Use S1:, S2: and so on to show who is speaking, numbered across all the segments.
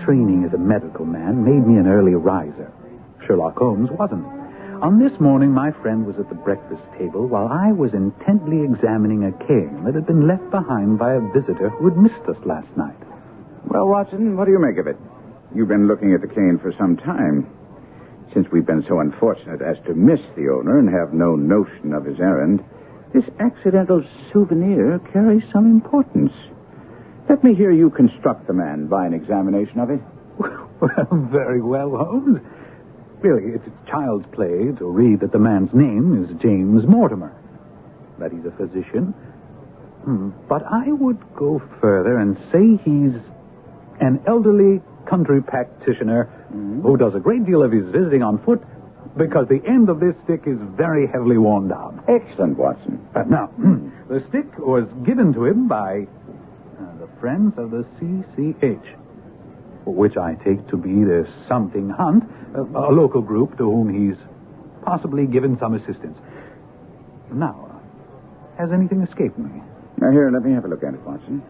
S1: training as a medical man made me an early riser. Sherlock Holmes wasn't. On this morning, my friend was at the breakfast table while I was intently examining a cane that had been left behind by a visitor who had missed us last night.
S2: Well, Watson, what do you make of it? You've been looking at the cane for some time. Since we've been so unfortunate as to miss the owner and have no notion of his errand, this accidental souvenir carries some importance. Let me hear you construct the man by an examination of it.
S1: Well, very well, Holmes. Really, it's child's play to read that the man's name is James Mortimer, that he's a physician. But I would go further and say he's an elderly country practitioner who does a great deal of his visiting on foot because the end of this stick is very heavily worn down.
S2: Excellent, Watson.
S1: Now, the stick was given to him by the Friends of the CCH, which I take to be the Something Hunt, a local group to whom he's possibly given some assistance. Now, has anything escaped me?
S2: Now, here, let me have a look at it, Watson.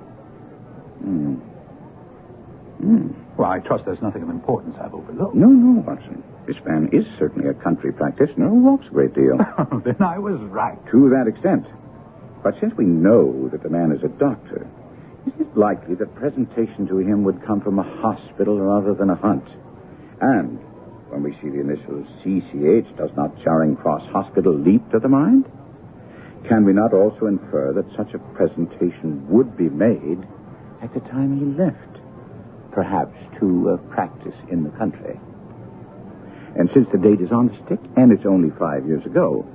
S1: Well, I trust there's nothing of importance I've overlooked.
S2: No, Watson. This man is certainly a country practitioner who walks a great deal.
S1: Then I was right.
S2: To that extent. But since we know that the man is a doctor, is it likely that presentation to him would come from a hospital rather than a hunt? And when we see the initials CCH, does not Charing Cross Hospital leap to the mind? Can we not also infer that such a presentation would be made at the time he left? Perhaps to practice in the country. And since the date is on the stick, and it's only 5 years ago,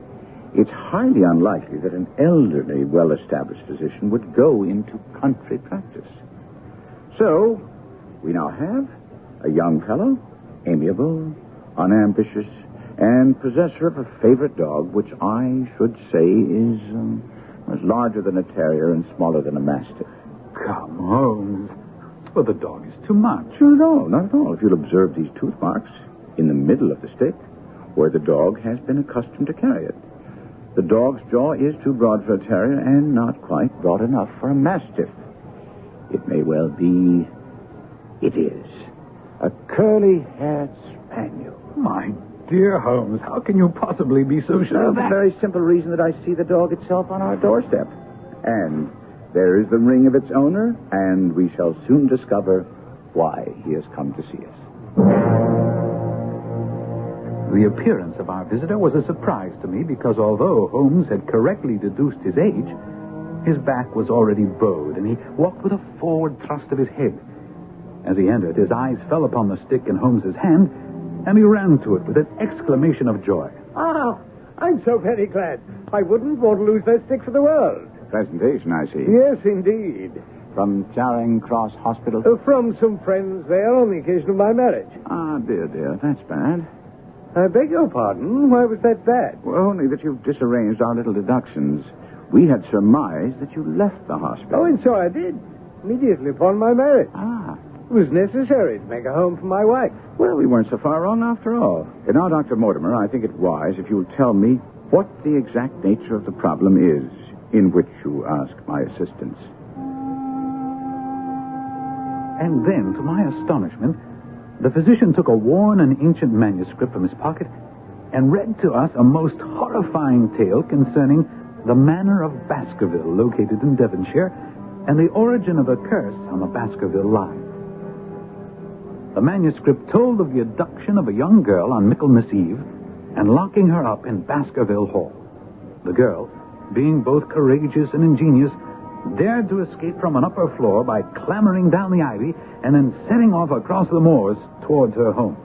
S2: it's highly unlikely that an elderly, well-established physician would go into country practice. So, we now have a young fellow, amiable, unambitious, and possessor of a favorite dog, which I should say is larger than a terrier and smaller than a mastiff.
S1: Come, Holmes. Well, the dog is too much.
S2: No, not at all. If you'll observe these tooth marks in the middle of the stick, where the dog has been accustomed to carry it. The dog's jaw is too broad for a terrier and not quite broad enough for a mastiff. It may well be... It is a curly-haired spaniel.
S1: My dear Holmes, how can you possibly be so sure of
S2: For
S1: that?
S2: the very simple reason that I see the dog itself on our doorstep. And there is the ring of its owner, and we shall soon discover why he has come to see us.
S1: The appearance of our visitor was a surprise to me because although Holmes had correctly deduced his age, his back was already bowed, and he walked with a forward thrust of his head. As he entered, his eyes fell upon the stick in Holmes's hand, and he ran to it with an exclamation of joy.
S3: Ah, I'm so very glad. I wouldn't want to lose that stick for the world.
S2: Presentation, I see.
S3: Yes, indeed.
S2: From Charing Cross Hospital?
S3: From some friends there on the occasion of my marriage.
S2: Ah, dear, that's bad.
S3: I beg your pardon. Why was that bad?
S2: Well, only that you've disarranged our little deductions. We had surmised that you left the hospital.
S3: Oh, and so I did. Immediately upon my marriage.
S2: Ah.
S3: It was necessary to make a home for my wife.
S2: Well, we weren't so far wrong after all. And now, Dr. Mortimer, I think it wise if you'll tell me what the exact nature of the problem is in which you ask my assistance.
S1: And then, to my astonishment, the physician took a worn and ancient manuscript from his pocket and read to us a most horrifying tale concerning the manor of Baskerville, located in Devonshire, and the origin of a curse on the Baskerville line. The manuscript told of the abduction of a young girl on Michaelmas Eve and locking her up in Baskerville Hall. The girl, being both courageous and ingenious, dared to escape from an upper floor by clambering down the ivy and then setting off across the moors towards her home.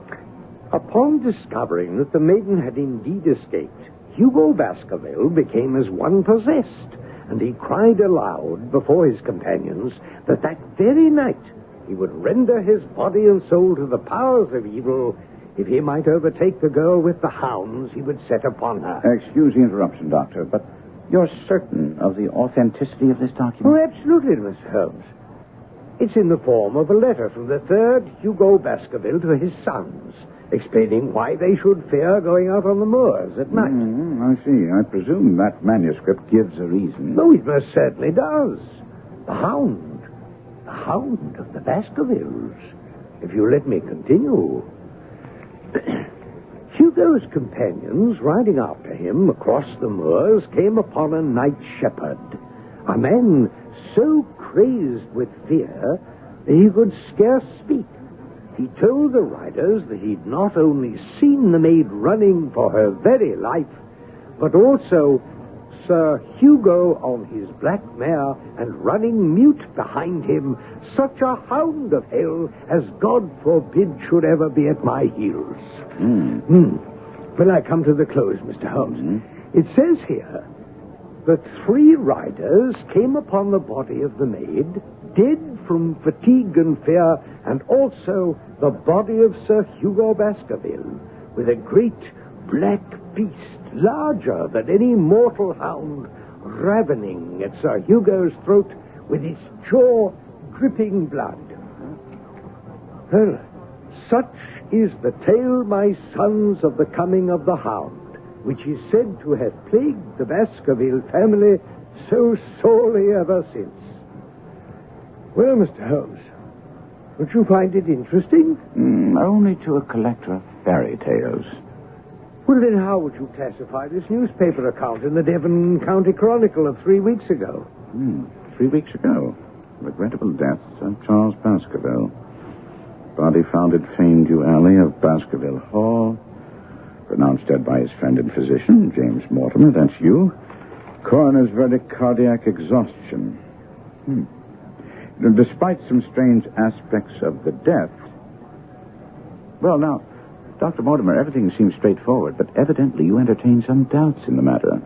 S3: Upon discovering that the maiden had indeed escaped, Hugo Baskerville became as one possessed, and he cried aloud before his companions that very night he would render his body and soul to the powers of evil if he might overtake the girl with the hounds he would set upon her.
S2: Excuse the interruption, Doctor, but you're certain of the authenticity of this document?
S3: Oh, absolutely, Mr. Holmes. It's in the form of a letter from the third Hugo Baskerville to his sons, explaining why they should fear going out on the moors at night.
S2: I see. I presume that manuscript gives a reason.
S3: Oh, it most certainly does. The Hound of the Baskervilles. if you let me continue. Hugo's companions, riding after him across the moors, came upon a night shepherd, a man so crazed with fear that he could scarce speak. He told the riders that he'd not only seen the maid running for her very life, but also Sir Hugo on his black mare and running mute behind him, such a hound of hell as God forbid should ever be at my heels. When I come to the close, Mr. Holmes, it says here that 3 riders came upon the body of the maid, dead from fatigue and fear, and also the body of Sir Hugo Baskerville, with a great black beast, larger than any mortal hound, ravening at Sir Hugo's throat with its jaw dripping blood. Well, such is the tale, my sons, of the coming of the Hound, which is said to have plagued the Baskerville family so sorely ever since. Well, Mr. Holmes, would you find it interesting?
S2: Only to a collector of fairy tales.
S3: Well, then how would you classify this newspaper account in the Devon County Chronicle of 3 weeks ago?
S2: 3 weeks ago. Regrettable death of Charles Baskerville. Body found at Fane Dew Alley of Baskerville Hall. Pronounced dead by his friend and physician, James Mortimer. That's you. Coroner's verdict, cardiac exhaustion. Despite some strange aspects of the death... Well, now, Dr. Mortimer, everything seems straightforward, but evidently you entertain some doubts in the matter.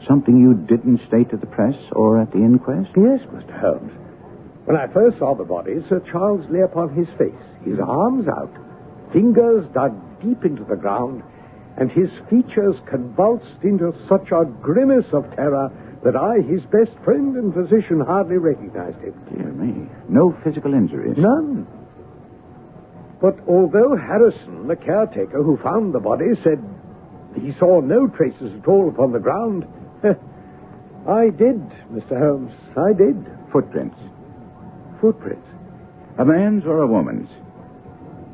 S2: Something you didn't state to the press or at the inquest?
S3: Yes, Mr. Holmes. When I first saw the body, Sir Charles lay upon his face, his arms out, fingers dug deep into the ground, and his features convulsed into such a grimace of terror that I, his best friend and physician, hardly recognized him.
S2: Dear me. No physical injuries?
S3: None. But although Harrison, the caretaker who found the body, said he saw no traces at all upon the ground, I did, Mr. Holmes, I did.
S2: Footprints?
S3: Footprints?
S2: A man's or a woman's?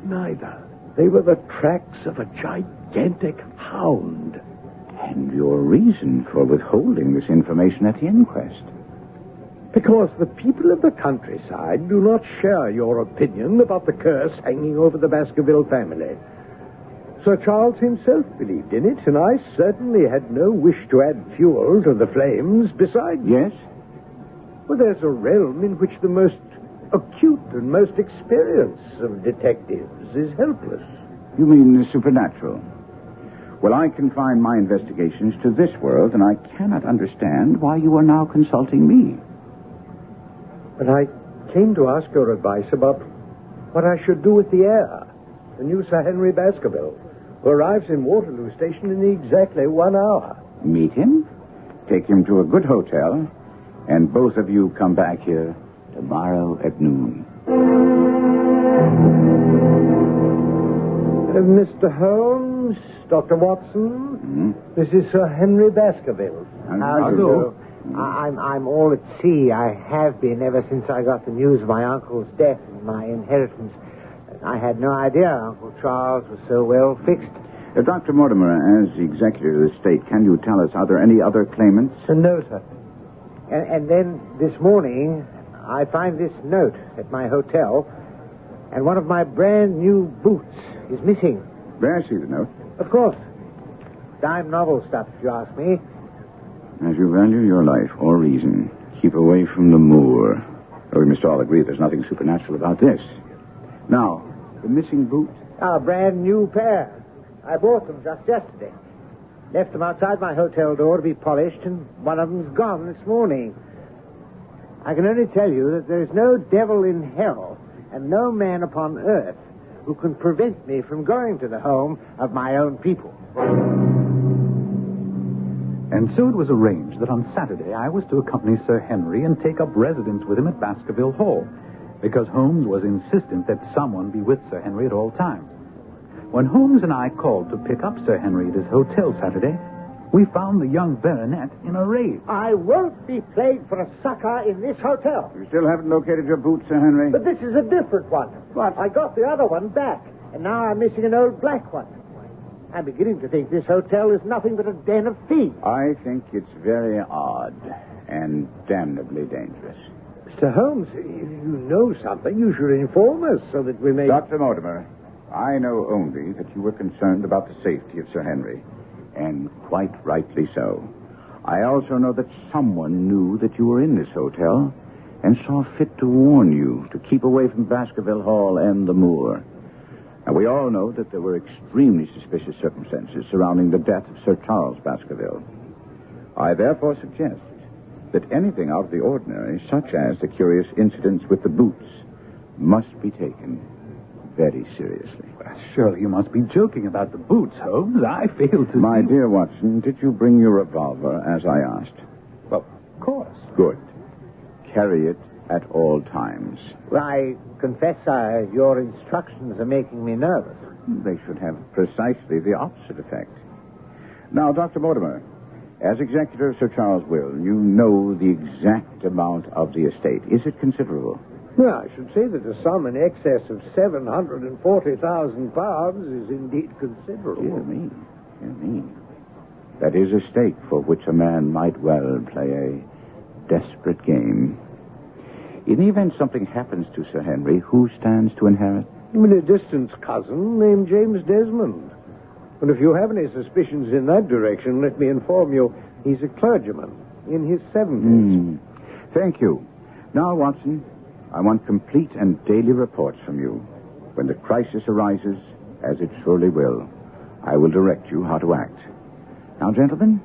S3: Neither. They were the tracks of a gigantic hound.
S2: And your reason for withholding this information at the inquest?
S3: Because the people of the countryside do not share your opinion about the curse hanging over the Baskerville family. Sir Charles himself believed in it, and I certainly had no wish to add fuel to the flames. Besides...
S2: Yes?
S3: Well, there's a realm in which the most acute and most experienced of detectives is helpless.
S2: You mean the supernatural? Well, I confine my investigations to this world, and I cannot understand why you are now consulting me.
S3: But I came to ask your advice about what I should do with the heir, the new Sir Henry Baskerville, who arrives in Waterloo Station in exactly 1 hour.
S2: Meet him, take him to a good hotel, and both of you come back here tomorrow at noon.
S3: Mr. Holmes, Dr. Watson, this is Sir Henry Baskerville.
S4: How do you do? I'm all at sea. I have been ever since I got the news of my uncle's death and my inheritance. I had no idea Uncle Charles was so well fixed.
S2: Dr. Mortimer, as the executor of the estate, can you tell us, are there any other claimants?
S3: No, sir.
S4: And then this morning, I find this note at my hotel, and one of my brand new boots is missing.
S2: May I see the note?
S4: Of course. Dime novel stuff, if you ask me.
S2: As you value your life or reason, keep away from the moor. We must all agree there's nothing supernatural about this. Now, the missing boot?
S4: A brand new pair. I bought them just yesterday. Left them outside my hotel door to be polished, and one of them's gone this morning. I can only tell you that there is no devil in hell and no man upon earth who can prevent me from going to the home of my own people.
S1: And so it was arranged that on Saturday I was to accompany Sir Henry and take up residence with him at Baskerville Hall, because Holmes was insistent that someone be with Sir Henry at all times. When Holmes and I called to pick up Sir Henry at his hotel Saturday, We found the young baronet in a rage.
S4: I won't be played for a sucker in this hotel.
S2: You still haven't located your boots, Sir Henry?
S4: But this is a different one.
S2: What?
S4: I got the other one back, and now I'm missing an old black one. I'm beginning to think this hotel is nothing but a den of thieves.
S2: I think it's very odd and damnably dangerous.
S3: Mr. Holmes, if you know something, you should inform us so that we may...
S2: Dr. Mortimer, I know only that you were concerned about the safety of Sir Henry, and quite rightly so. I also know that someone knew that you were in this hotel and saw fit to warn you to keep away from Baskerville Hall and the moor. And we all know that there were extremely suspicious circumstances surrounding the death of Sir Charles Baskerville. I therefore suggest that anything out of the ordinary, such as the curious incidents with the boots, must be taken very seriously.
S1: Surely you must be joking about the boots, Holmes. I fail to
S2: My
S1: see...
S2: dear Watson, did you bring your revolver as I asked?
S1: Of course.
S2: Good. Carry it at all times.
S4: Well, I confess, your instructions are making me nervous.
S2: They should have precisely the opposite effect. Now, Dr. Mortimer, as executor of Sir Charles' will, you know the exact amount of the estate. Is it considerable?
S3: Well, I should say that a sum in excess of £740,000 is indeed considerable.
S2: Dear me. That is a stake for which a man might well play a desperate game. In the event something happens to Sir Henry, who stands to inherit?
S3: A distant cousin named James Desmond. And if you have any suspicions in that direction, let me inform you, he's a clergyman in his 70s.
S2: Thank you. Now, Watson, I want complete and daily reports from you. When the crisis arises, as it surely will, I will direct you how to act. Now, gentlemen,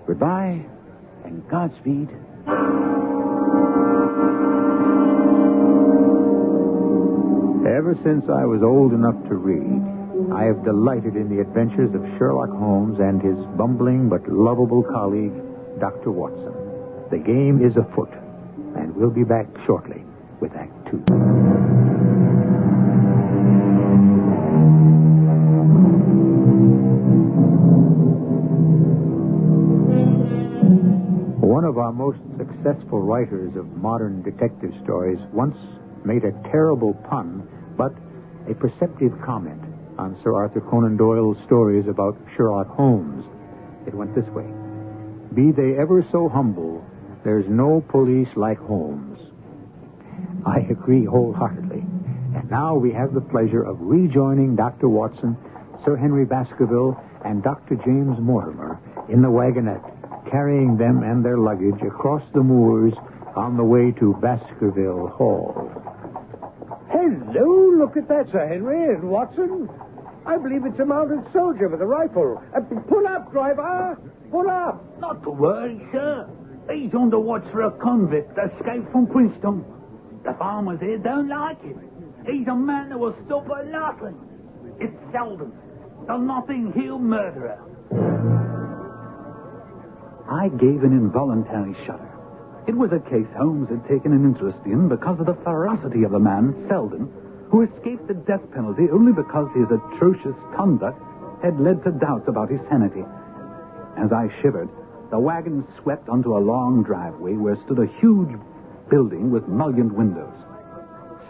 S2: goodbye and Godspeed.
S5: Ever since I was old enough to read, I have delighted in the adventures of Sherlock Holmes and his bumbling but lovable colleague, Dr. Watson. The game is afoot, and we'll be back shortly with Act Two. One of our most successful writers of modern detective stories once made a terrible pun, but a perceptive comment on Sir Arthur Conan Doyle's stories about Sherlock Holmes. It went this way: be they ever so humble, there's no police like Holmes. I agree wholeheartedly. And now we have the pleasure of rejoining Dr. Watson, Sir Henry Baskerville, and Dr. James Mortimer in the wagonette, carrying them and their luggage across the moors on the way to Baskerville Hall.
S3: Hello, look at that, Sir Henry and Watson. I believe it's a mounted soldier with a rifle. Pull up, driver. Pull up.
S1: Not to worry, sir. He's on the watch for a convict escaped from Princeton. The farmers here don't like him. He's a man that will stop at nothing. It's Selden, the Notting Hill murderer. I gave an involuntary shudder. It was a case Holmes had taken an interest in because of the ferocity of the man, Selden, who escaped the death penalty only because his atrocious conduct had led to doubts about his sanity. As I shivered, the wagon swept onto a long driveway where stood a huge building with mullioned windows.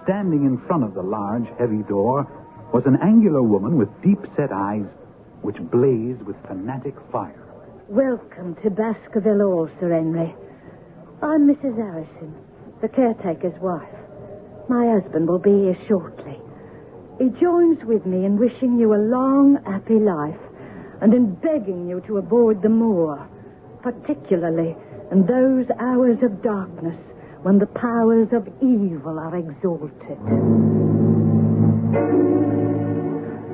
S1: Standing in front of the large, heavy door was an angular woman with deep-set eyes which blazed with fanatic fire.
S6: Welcome to Baskerville Hall, Sir Henry. I'm Mrs. Harrison, the caretaker's wife. My husband will be here shortly. He joins with me in wishing you a long, happy life and in begging you to avoid the moor, particularly in those hours of darkness when the powers of evil are exalted.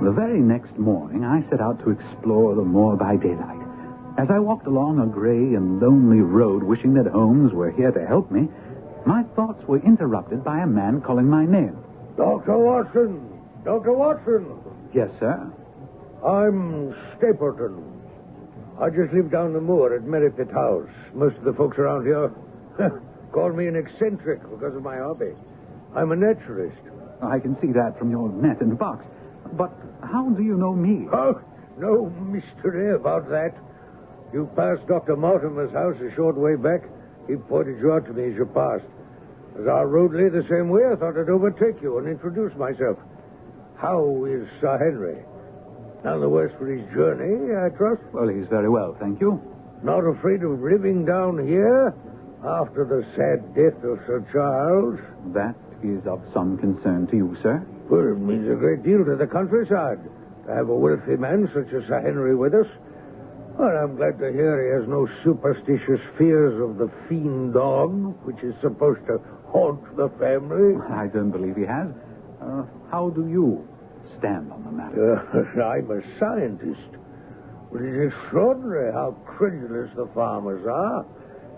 S1: The very next morning, I set out to explore the moor by daylight. As I walked along a gray and lonely road, wishing that Holmes were here to help me, my thoughts were interrupted by a man calling my name.
S3: Dr. Watson. Dr. Watson.
S1: Yes, sir.
S3: I'm Stapleton. I just live down the moor at Merripit House. Most of the folks around here call me an eccentric because of my hobby. I'm a naturalist.
S1: I can see that from your net and box. But how do you know me?
S3: Oh, no mystery about that. You passed Dr. Mortimer's house a short way back. He pointed you out to me as you passed. As our road lay the same way, I thought I'd overtake you and introduce myself. How is Sir Henry? None the worse for his journey, I trust?
S1: Well, he's very well, thank you.
S3: Not afraid of living down here after the sad death of Sir Charles?
S1: That is of some concern to you, sir.
S3: Well, it means a great deal to the countryside to have a wealthy man such as Sir Henry with us. Well, I'm glad to hear he has no superstitious fears of the fiend dog, which is supposed to haunt the family.
S1: I don't believe he has. How do you stand on the matter?
S3: I'm a scientist. But it's extraordinary how credulous the farmers are.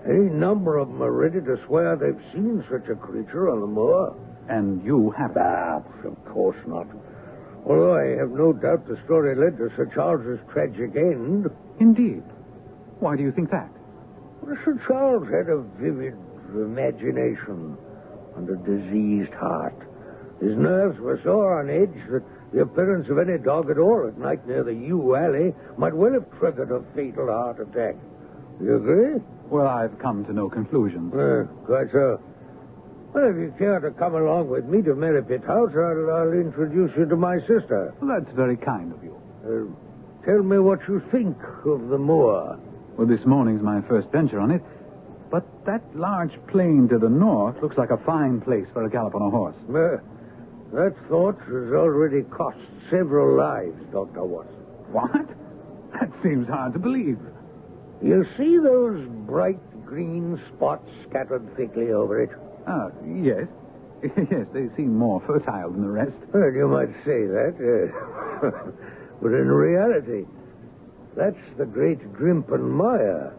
S3: Any number of them are ready to swear they've seen such a creature on the moor.
S1: And you haven't?
S3: Of course not. Although I have no doubt the story led to Sir Charles's tragic end.
S1: Indeed. Why do you think that?
S3: Well, Sir Charles had a vivid imagination and a diseased heart. His nerves were so on edge that the appearance of any dog at all at night near the yew alley might well have triggered a fatal heart attack. Do you agree?
S1: Well, I've come to no conclusions.
S3: Quite so. Well, if you care to come along with me to Merripit House, I'll introduce you to my sister.
S1: Well, that's very kind of you.
S3: Tell me what you think of the moor.
S1: Well, this morning's my first venture on it. But that large plain to the north looks like a fine place for a gallop on a horse.
S3: That thought has already cost several lives, Dr. Watson.
S1: What? That seems hard to believe.
S3: You see those bright green spots scattered thickly over it?
S1: Yes. Yes, they seem more fertile than the rest.
S3: Well, you might say that. But in reality, that's the great Grimpen Mire.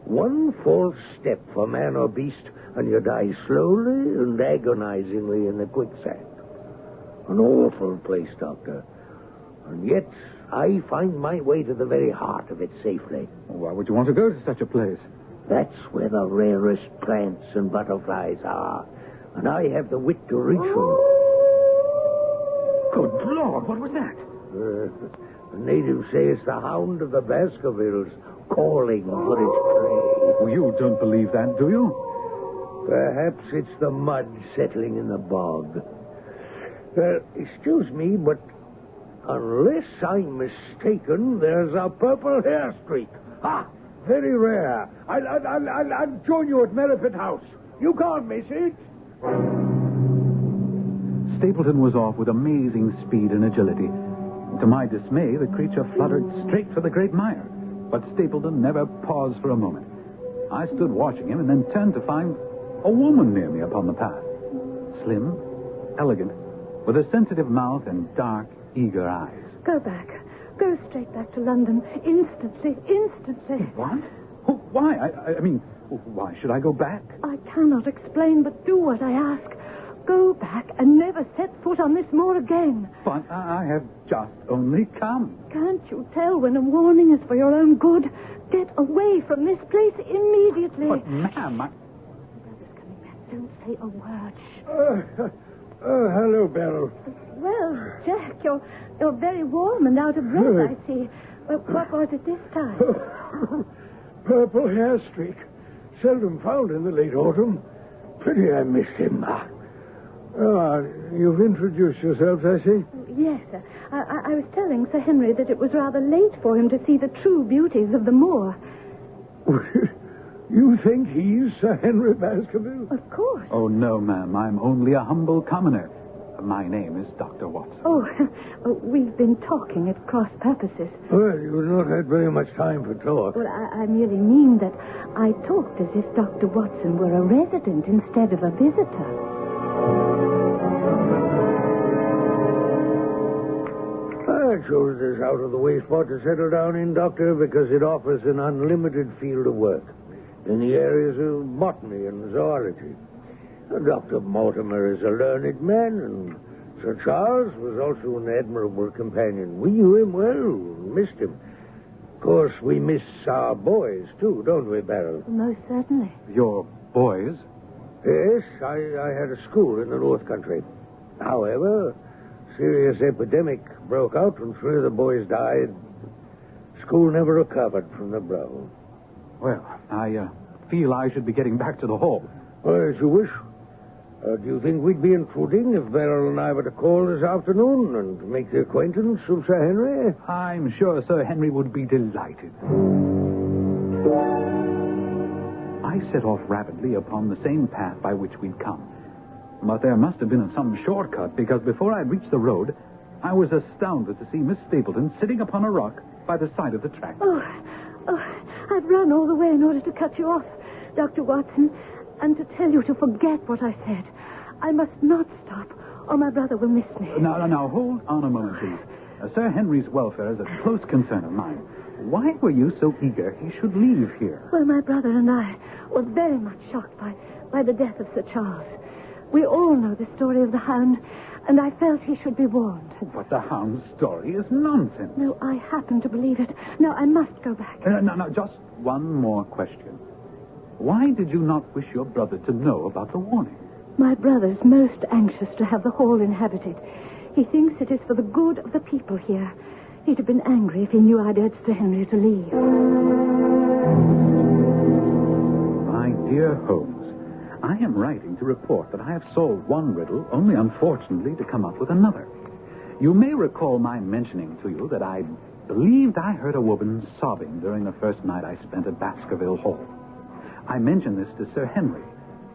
S3: One false step for man or beast, and you die slowly and agonizingly in the quicksand. An awful place, Doctor. And yet, I find my way to the very heart of it safely.
S1: Why would you want to go to such a place?
S3: That's where the rarest plants and butterflies are. And I have the wit to reach them.
S1: Good Lord, what was that?
S3: The natives say it's the Hound of the Baskervilles calling for its prey.
S1: Well, you don't believe that, do you?
S3: Perhaps it's the mud settling in the bog. Excuse me, but unless I'm mistaken, there's a purple hair streak. Very rare. I'll join you at Merripit House. You called me, see?
S1: Stapleton was off with amazing speed and agility. To my dismay, the creature fluttered straight for the great mire. But Stapleton never paused for a moment. I stood watching him and then turned to find a woman near me upon the path. Slim, elegant, with a sensitive mouth and dark, eager eyes.
S6: Go back. Go straight back to London. Instantly. Instantly.
S1: What? Why? I mean, why should I go back?
S6: I cannot explain, but do what I ask. Go back and never set foot on this moor again.
S1: But I have just only come.
S6: Can't you tell when a warning is for your own good? Get away from this place immediately.
S1: But, ma'am,
S6: Your brother's coming back. Don't say a word.
S3: Hello, Beryl.
S6: Well, Jack, you're very warm and out of breath, I see. Well, what was it this time?
S3: Purple hair streak. Seldom found in the late autumn. Pity I missed him. You've introduced yourselves, I see.
S6: Yes, sir. I was telling Sir Henry that it was rather late for him to see the true beauties of the moor.
S3: You think he's Sir Henry Baskerville?
S6: Of course.
S1: Oh, no, ma'am. I'm only a humble commoner. My name is Dr. Watson.
S6: Oh, we've been talking at cross purposes.
S3: Well, you've not had very much time for talk.
S6: Well, I merely mean that I talked as if Dr. Watson were a resident instead of a visitor.
S3: I chose this out-of-the-way spot to settle down in, Doctor, because it offers an unlimited field of work in the areas of botany and zoology. Dr. Mortimer is a learned man, and Sir Charles was also an admirable companion. We knew him well, missed him. Of course, we miss our boys, too, don't we, Beryl?
S6: Most certainly.
S1: Your boys?
S3: Yes, I had a school in the North Country. However, serious epidemic broke out and 3 of the boys died. school never recovered from the blow.
S1: Well, I feel I should be getting back to the hall.
S3: Well, as you wish. Do you think we'd be intruding if Beryl and I were to call this afternoon and make the acquaintance of Sir Henry?
S1: I'm sure Sir Henry would be delighted. I set off rapidly upon the same path by which we'd come. But there must have been some shortcut, because before I'd reached the road, I was astounded to see Miss Stapleton sitting upon a rock by the side of the track.
S6: Oh, I've run all the way in order to cut you off, Dr. Watson, and to tell you to forget what I said. I must not stop, or my brother will miss me.
S1: Now, hold on a moment, please. Sir Henry's welfare is a close concern of mine. Why were you so eager he should leave here?
S6: Well, my brother and I were very much shocked by the death of Sir Charles. We all know the story of the Hound, and I felt he should be warned.
S1: But the Hound's story is nonsense.
S6: No, I happen to believe it. Now, I must go back.
S1: No, just one more question. Why did you not wish your brother to know about the warning?
S6: My brother's most anxious to have the hall inhabited. He thinks it is for the good of the people here. He'd have been angry if he knew I'd urged Sir Henry to leave.
S1: My dear Holmes, I am writing to report that I have solved one riddle, only unfortunately to come up with another. You may recall my mentioning to you that I believed I heard a woman sobbing during the first night I spent at Baskerville Hall. I mentioned this to Sir Henry,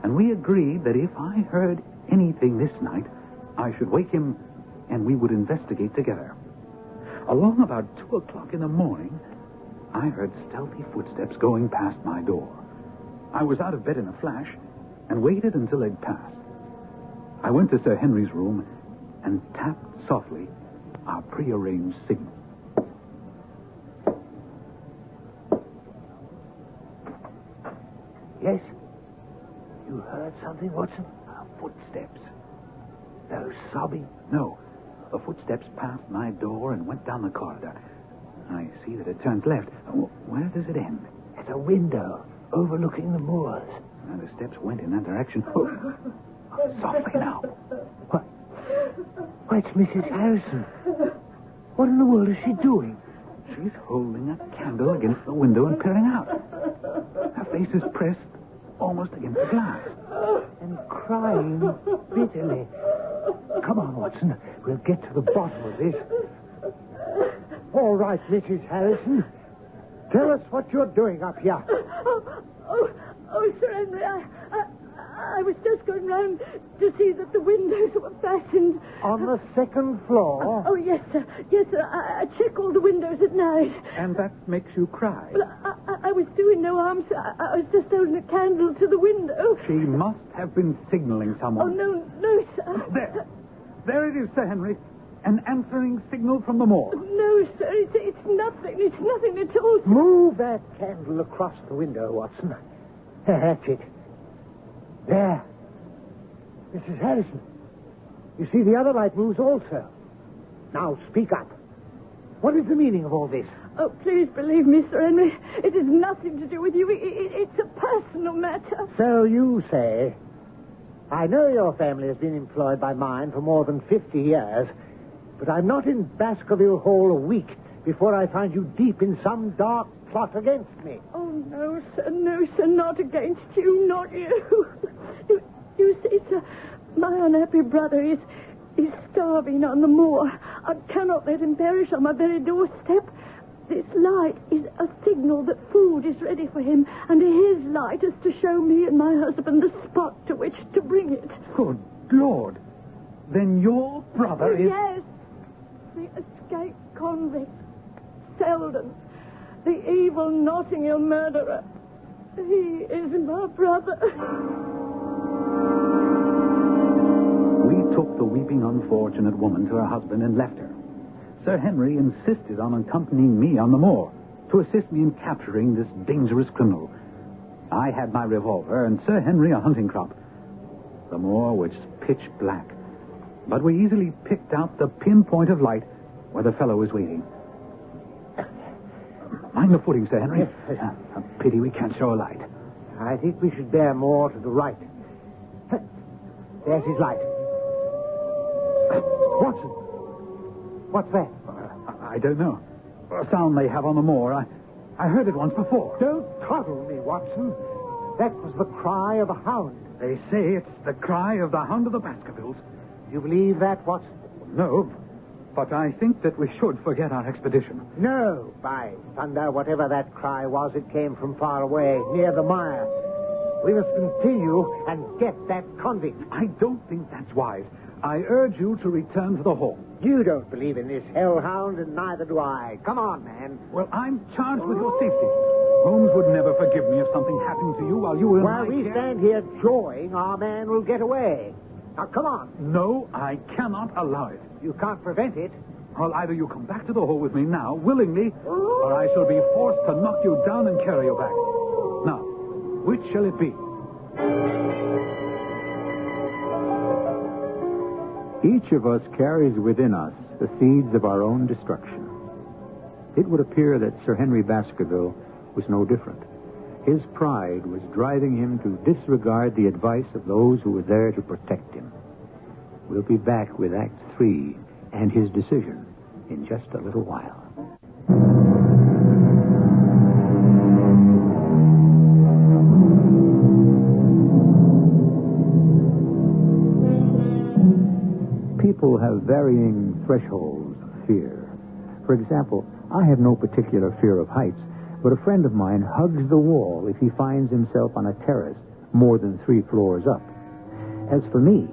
S1: and we agreed that if I heard anything this night, I should wake him and we would investigate together. Along about 2 o'clock in the morning, I heard stealthy footsteps going past my door. I was out of bed in a flash and waited until they'd passed. I went to Sir Henry's room and tapped softly our prearranged signal.
S3: Yes? You heard something, Watson?
S1: Footsteps.
S3: No sobbing?
S1: No. The footsteps passed my door and went down the corridor. I see that it turns left. Where does it end?
S3: At a window overlooking the moors.
S1: And the steps went in that direction. Oh, softly now.
S3: What? Why, it's Mrs. Harrison. What in the world is she doing?
S1: She's holding a candle against the window and peering out. Her face is pressed almost against the glass.
S3: And crying bitterly. Come on, Watson. We'll get to the bottom of this. All right, Mrs. Harrison. Tell us what you're doing up here.
S6: Oh, Sir Henry, I was just going round to see that the windows were fastened.
S3: On the second floor?
S6: Oh, yes, sir. Yes, sir. I check all the windows at night.
S1: And that makes you cry?
S6: Well, I was doing no harm, sir. I was just holding a candle to the window.
S1: She must have been signaling someone.
S6: Oh, no, sir.
S1: There it is, Sir Henry. An answering signal from the moor.
S6: No, sir. It's nothing. It's nothing at all.
S3: Move that candle across the window, Watson. That's it. There. Mrs. Harrison. You see, the other light moves also. Now, speak up. What is the meaning of all this?
S6: Oh, please believe me, Sir Henry. It has nothing to do with you. It's a personal matter.
S4: So you say. I know your family has been employed by mine for more than 50 years, but I'm not in Baskerville Hall a week before I find you deep in some dark plot against me.
S6: Oh, no, sir, not against you, not you. You see, sir, my unhappy brother is starving on the moor. I cannot let him perish on my very doorstep. This light is a signal that food is ready for him, and his light is to show me and my husband the spot to which to bring it.
S1: Good Lord. Then your brother is...
S6: Yes, the escaped convict, Selden, the evil Notting Hill murderer. He is my brother.
S1: We took the weeping unfortunate woman to her husband and left her. Sir Henry insisted on accompanying me on the moor to assist me in capturing this dangerous criminal. I had my revolver and Sir Henry a hunting crop. The moor was pitch black, but we easily picked out the pinpoint of light where the fellow was waiting. Mind the footing, Sir Henry. A pity we can't show a light.
S4: I think we should bear more to the right. There's his light. Watson, what's that?
S1: I don't know. A sound they have on the moor. I heard it once before.
S4: Don't coddle me, Watson. That was the cry of a hound.
S1: They say it's the cry of the Hound of the Baskervilles.
S4: You believe that, Watson?
S1: No, but I think that we should forget our expedition.
S4: No, by thunder, whatever that cry was, it came from far away, near the mire. We must continue and get that convict.
S1: I don't think that's wise. I urge you to return to the hall.
S4: You don't believe in this hellhound, and neither do I. Come on, man.
S1: Well, I'm charged with your safety. Holmes would never forgive me if something happened to you while you were in
S4: While
S1: my
S4: we
S1: care.
S4: stand here jawing, our man will get away. Now, come on.
S1: No, I cannot allow it.
S4: You can't prevent it.
S1: Well, either you come back to the hall with me now, willingly, or I shall be forced to knock you down and carry you back. Now, which shall it be?
S5: Each of us carries within us the seeds of our own destruction. It would appear that Sir Henry Baskerville was no different. His pride was driving him to disregard the advice of those who were there to protect him. We'll be back with Act 3 and his decision in just a little while. People have varying thresholds of fear. For example, I have no particular fear of heights, but a friend of mine hugs the wall if he finds himself on a terrace more than 3 floors up. As for me,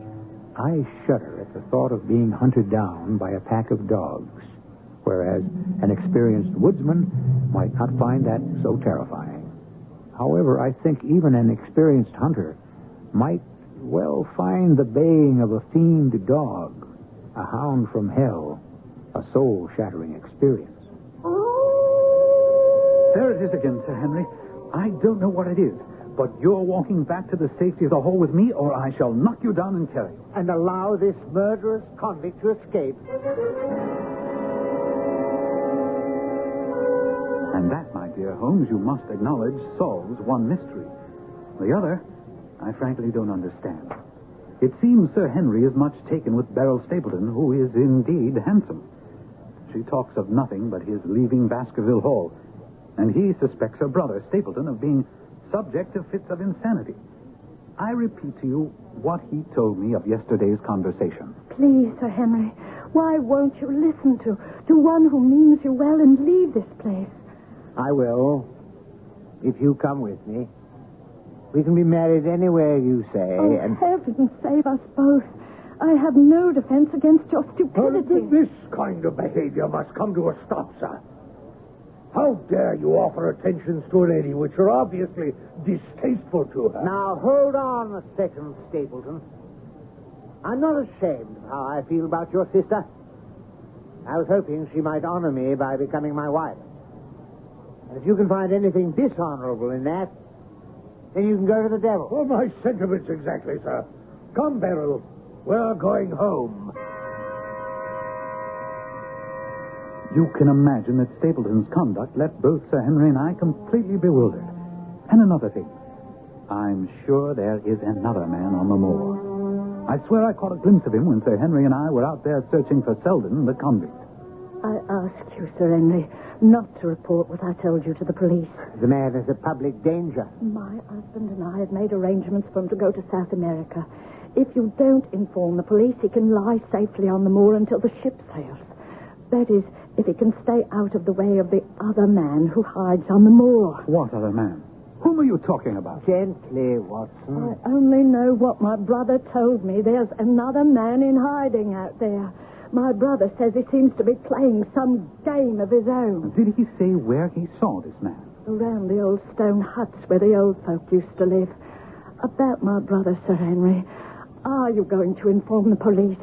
S5: I shudder at the thought of being hunted down by a pack of dogs, whereas an experienced woodsman might not find that so terrifying. However, I think even an experienced hunter might, well, find the baying of a fiend dog, a hound from hell, a soul-shattering experience.
S1: There it is again, Sir Henry. I don't know what it is, but you're walking back to the safety of the hall with me, or I shall knock you down and carry you.
S4: And allow this murderous convict to escape.
S1: And that, my dear Holmes, you must acknowledge, solves one mystery. The other, I frankly don't understand. It seems Sir Henry is much taken with Beryl Stapleton, who is indeed handsome. She talks of nothing but his leaving Baskerville Hall, and he suspects her brother, Stapleton, of being subject to fits of insanity. I repeat to you what he told me of yesterday's conversation.
S6: Please, Sir Henry, why won't you listen to one who means you well and leave this place?
S4: I will, if you come with me. We can be married anywhere you say,
S6: Oh,
S4: and...
S6: heaven save us both. I have no defense against your stupidity.
S3: This kind of behavior must come to a stop, sir. How dare you offer attentions to a lady which are obviously distasteful to her?
S4: Now, hold on a second, Stapleton. I'm not ashamed of how I feel about your sister. I was hoping she might honor me by becoming my wife. And if you can find anything dishonorable in that, then you can go to the devil.
S3: Well, my sentiments exactly, sir. Come, Beryl. We're going home.
S1: You can imagine that Stapleton's conduct left both Sir Henry and I completely bewildered. And another thing, I'm sure there is another man on the moor. I swear I caught a glimpse of him when Sir Henry and I were out there searching for Selden, the convict.
S6: I ask you, Sir Henry, not to report what I told you to the police.
S4: The man is a public danger.
S6: My husband and I have made arrangements for him to go to South America. If you don't inform the police, he can lie safely on the moor until the ship sails. That is, if he can stay out of the way of the other man who hides on the moor.
S1: What other man? Whom are you talking about?
S4: Gently, Watson.
S6: I only know what my brother told me. There's another man in hiding out there. My brother says he seems to be playing some game of his own.
S1: Did he say where he saw this man?
S6: Around the old stone huts where the old folk used to live. About my brother, Sir Henry. Are you going to inform the police?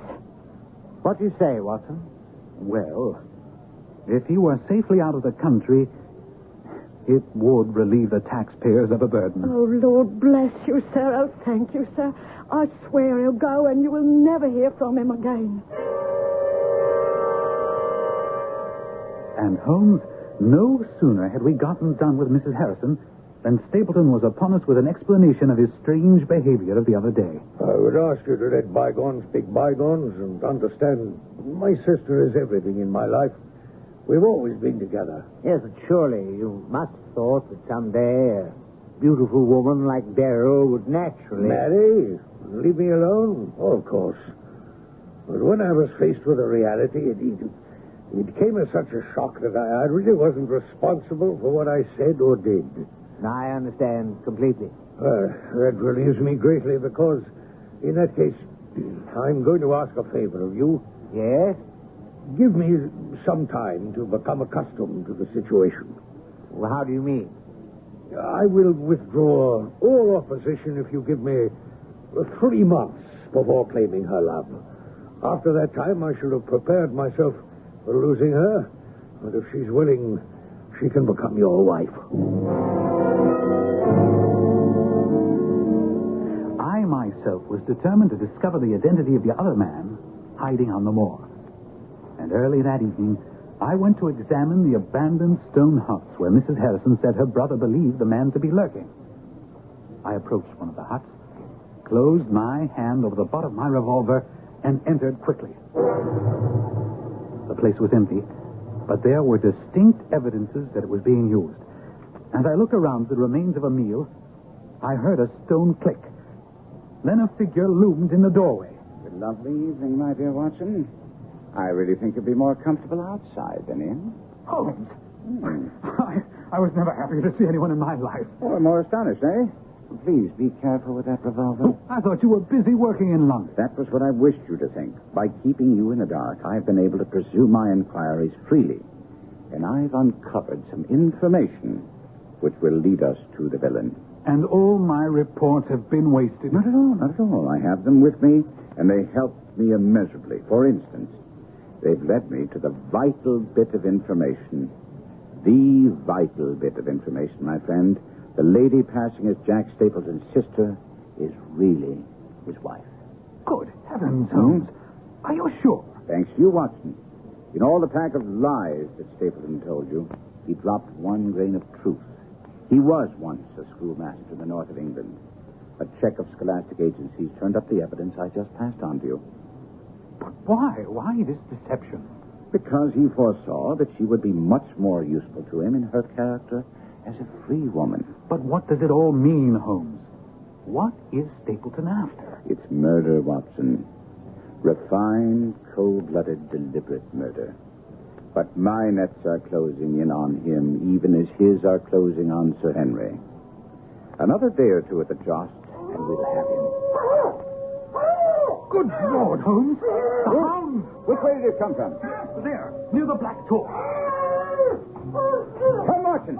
S4: What do you say, Watson?
S1: Well, if he were safely out of the country, it would relieve the taxpayers of a burden.
S6: Oh, Lord bless you, sir. Oh, thank you, sir. I swear he'll go and you will never hear from him again.
S1: And Holmes, no sooner had we gotten done with Mrs. Harrison than Stapleton was upon us with an explanation of his strange behavior of the other day.
S3: I would ask you to let bygones be bygones and understand my sister is everything in my life. We've always been together.
S4: Yes, but surely you must have thought that someday a beautiful woman like Beryl would naturally...
S3: Marry? Leave me alone? Oh, of course. But when I was faced with the reality, it came as such a shock that I really wasn't responsible for what I said or did.
S4: I understand completely.
S3: That relieves me greatly because, in that case, I'm going to ask a favor of you.
S4: Yes?
S3: Give me some time to become accustomed to the situation.
S4: Well, how do you mean?
S3: I will withdraw all opposition if you give me 3 months before claiming her love. After that time, I shall have prepared myself for losing her. And if she's willing, she can become your wife.
S1: I myself was determined to discover the identity of the other man hiding on the moor. And early that evening, I went to examine the abandoned stone huts where Mrs. Harrison said her brother believed the man to be lurking. I approached one of the huts, closed my hand over the butt of my revolver, and entered quickly. The place was empty, but there were distinct evidences that it was being used. As I looked around the remains of a meal, I heard a stone click. Then a figure loomed in the doorway.
S2: It's a lovely evening, my dear Watson. I really think you'll be more comfortable outside than in.
S1: Holmes! I was never happier to see anyone in my life.
S2: Oh, more astonished, eh? Please, be careful with that revolver.
S1: Oh, I thought you were busy working in London.
S2: That was what I wished you to think. By keeping you in the dark, I've been able to pursue my inquiries freely. And I've uncovered some information which will lead us to the villain.
S1: And all my reports have been wasted.
S2: Not at all, not at all. I have them with me, and they helped me immeasurably. For instance, they've led me to the vital bit of information. The vital bit of information, my friend. The lady passing as Jack Stapleton's sister is really his wife.
S1: Good heavens, Holmes. Are you sure?
S2: Thanks to you, Watson. In all the pack of lies that Stapleton told you, he dropped one grain of truth. He was once a schoolmaster in the north of England. A check of scholastic agencies turned up the evidence I just passed on to you.
S1: But why? Why this deception?
S2: Because he foresaw that she would be much more useful to him in her character as a free woman.
S1: But what does it all mean, Holmes? What is Stapleton after?
S2: It's murder, Watson. Refined, cold-blooded, deliberate murder. But my nets are closing in on him, even as his are closing on Sir Henry. Another day or two at the joust, and we'll have him.
S1: Good Lord, Holmes! The hound!
S2: Which way did it come from?
S1: There, near the Black Door.
S2: Come, Watson.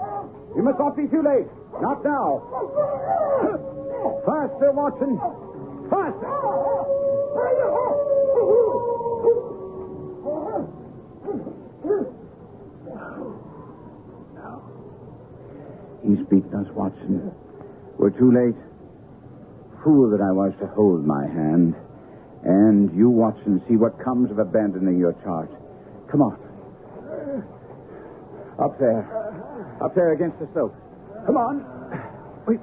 S2: You must not be too late. Not now. Faster, Watson. Faster. He's beaten us, Watson. We're too late. Fool that I was to hold my hand. And you, Watson, see what comes of abandoning your charge. Come on. Up there. Up there against the slope. Come on.
S1: Wait.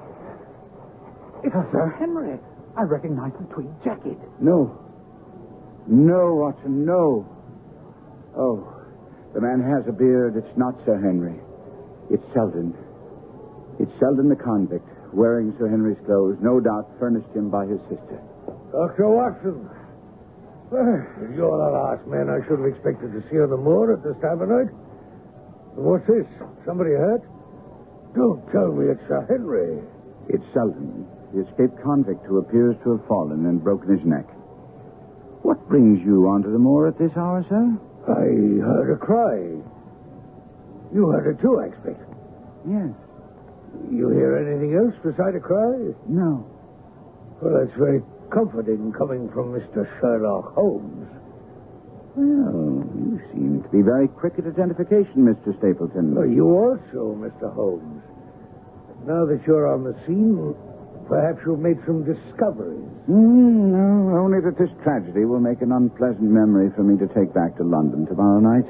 S1: It's Sir Henry. I recognize the tweed jacket.
S2: No. No, Watson, no. Oh, the man has a beard. It's not Sir Henry. It's Selden. It's Selden the convict, wearing Sir Henry's clothes, no doubt furnished him by his sister.
S3: Dr. Watson. You're the last man I should have expected to see on the moor at this time of night. What's this? Somebody hurt? Don't tell me it's Sir Henry.
S2: It's Selden, the escaped convict who appears to have fallen and broken his neck. What brings you onto the moor at this hour, sir?
S3: I heard a cry. You heard it too, I expect.
S2: Yes.
S3: You hear anything else beside a cry?
S2: No.
S3: Well, that's very comforting coming from Mr. Sherlock Holmes.
S2: Well, you seem to be very quick at identification, Mr. Stapleton.
S3: Well, you also, Mr. Holmes. Now that you're on the scene, perhaps you've made some discoveries.
S2: No, only that this tragedy will make an unpleasant memory for me to take back to London tomorrow night.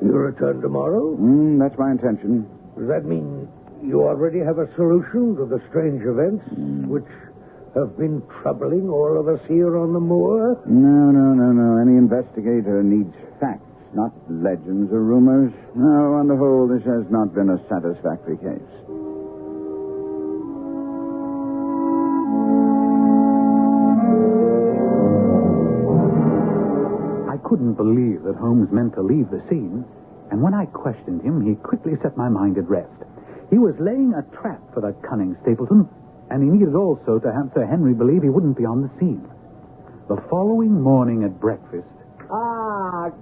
S3: You return tomorrow?
S2: That's my intention.
S3: Does that mean you already have a solution to the strange events which have been troubling all of us here on the moor?
S2: No. Any investigator needs facts not legends or rumors. No, on the whole, this has not been a satisfactory case.
S1: I couldn't believe that Holmes meant to leave the scene, and when I questioned him, he quickly set my mind at rest. He was laying a trap for the cunning Stapleton, and he needed also to have Sir Henry believe he wouldn't be on the scene. The following morning at breakfast...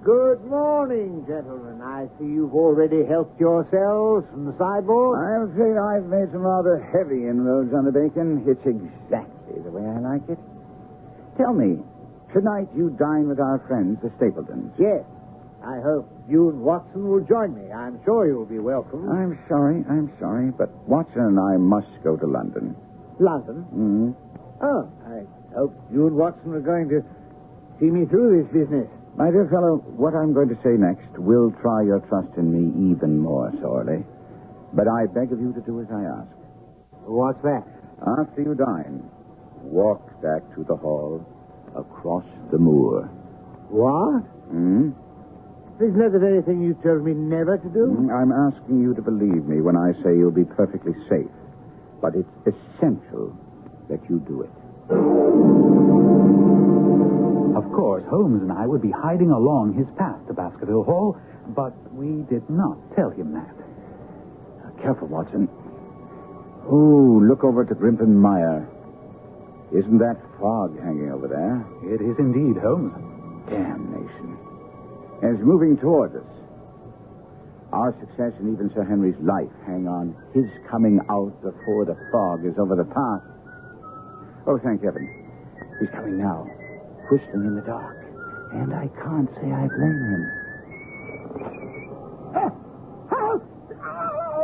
S4: Good morning, gentlemen. I see you've already helped yourselves from the sideboard.
S2: I'm afraid I've made some rather heavy inroads on the bacon. It's exactly the way I like it. Tell me, tonight you dine with our friends, the Stapletons.
S4: Yes. I hope you and Watson will join me. I'm sure you'll be welcome.
S2: I'm sorry, but Watson and I must go to London.
S4: London?
S2: Mm-hmm.
S4: Oh, I hope you and Watson are going to see me through this business.
S2: My dear fellow, what I'm going to say next will try your trust in me even more sorely. But I beg of you to do as I ask.
S4: What's that?
S2: After you dine, walk back to the hall across the moor.
S4: What?
S2: Hmm?
S4: Isn't that the very thing you told me never to do?
S2: I'm asking you to believe me when I say you'll be perfectly safe. But it's essential that you do it.
S1: Of course, Holmes and I would be hiding along his path to Baskerville Hall, but we did not tell him that.
S2: Careful, Watson. Oh, look over to Grimpen Mire. Isn't that fog hanging over there?
S1: It is indeed, Holmes.
S2: Damnation. And it's moving towards us. Our success and even Sir Henry's life hang on his coming out before the fog is over the path. Oh, thank heaven. He's coming now, whistling in the dark. And I can't say I blame him.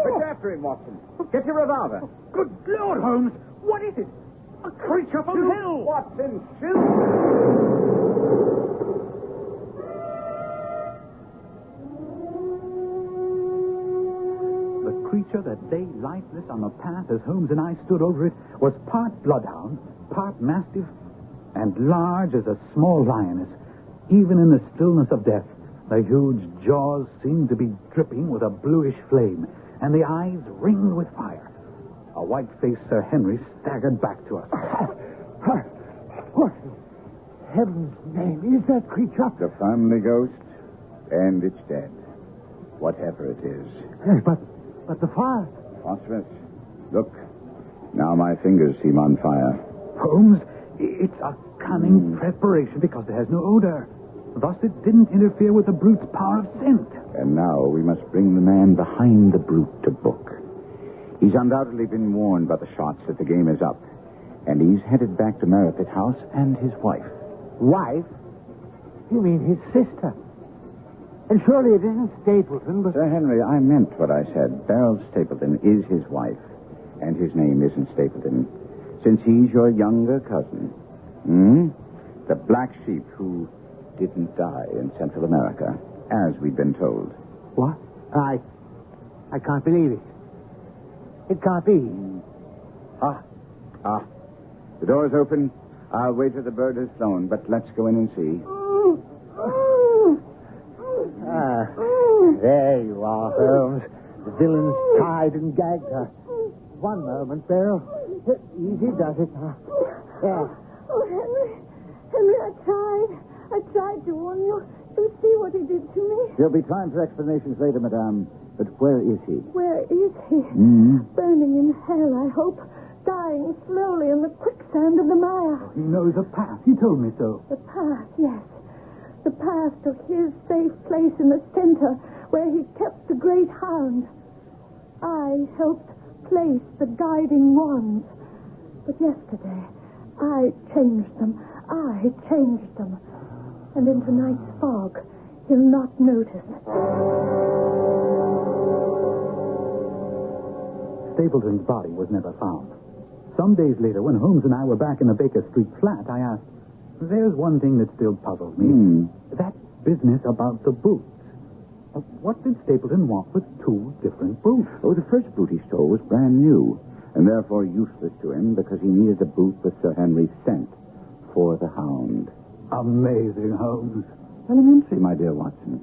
S2: Look after him, Watson. Get your revolver.
S1: Good Lord, Holmes! What is it? A creature from hell!
S2: Watson, shoot!
S1: The creature that lay lifeless on the path as Holmes and I stood over it was part bloodhound, part mastiff, and large as a small lioness. Even in the stillness of death, the huge jaws seemed to be dripping with a bluish flame, and the eyes ringed with fire. A white-faced Sir Henry staggered back to us.
S4: What in heaven's name is that creature?
S2: The family ghost, and it's dead. Whatever it is.
S4: Yes, but the fire.
S2: Phosphorus. Look. Now my fingers seem on fire.
S1: Holmes, it's a cunning preparation because it has no odor. Thus it didn't interfere with the brute's power of scent.
S2: And now we must bring the man behind the brute to book. He's undoubtedly been warned by the shots that the game is up. And he's headed back to Merripit House and his wife.
S4: Wife? You mean his sister? And surely it isn't Stapleton, but...
S2: Sir Henry, I meant what I said. Beryl Stapleton is his wife. And his name isn't Stapleton. Since he's your younger cousin. The black sheep who didn't die in Central America, as we'd been told.
S4: What? I can't believe it. It can't be.
S2: The door's open. I'll wait till the bird has flown, but let's go in and see.
S4: There you are, Holmes. The villain's tied and gagged her. One moment, Beryl. Easy does it. There.
S6: Oh, Henry, I tried to warn you. You see what he did to me?
S2: There'll be time for explanations later, madame. But where is he?
S6: Where is he? Burning in hell, I hope. Dying slowly in the quicksand of the mire.
S1: He knows the path. He told me so.
S6: The path, yes. The path to his safe place in the center where he kept the great hound. I helped place the guiding wands. But yesterday, I changed them. And in tonight's fog, he'll not notice.
S1: Stapleton's body was never found. Some days later, when Holmes and I were back in the Baker Street flat, I asked, there's one thing that still puzzles me. That business about the boots. What did Stapleton want with two different boots?
S2: Oh, the first boot he stole was brand new, and therefore useless to him because he needed a boot with Sir Henry's scent for the Hound.
S1: Amazing, Holmes.
S2: Elementary, my dear Watson.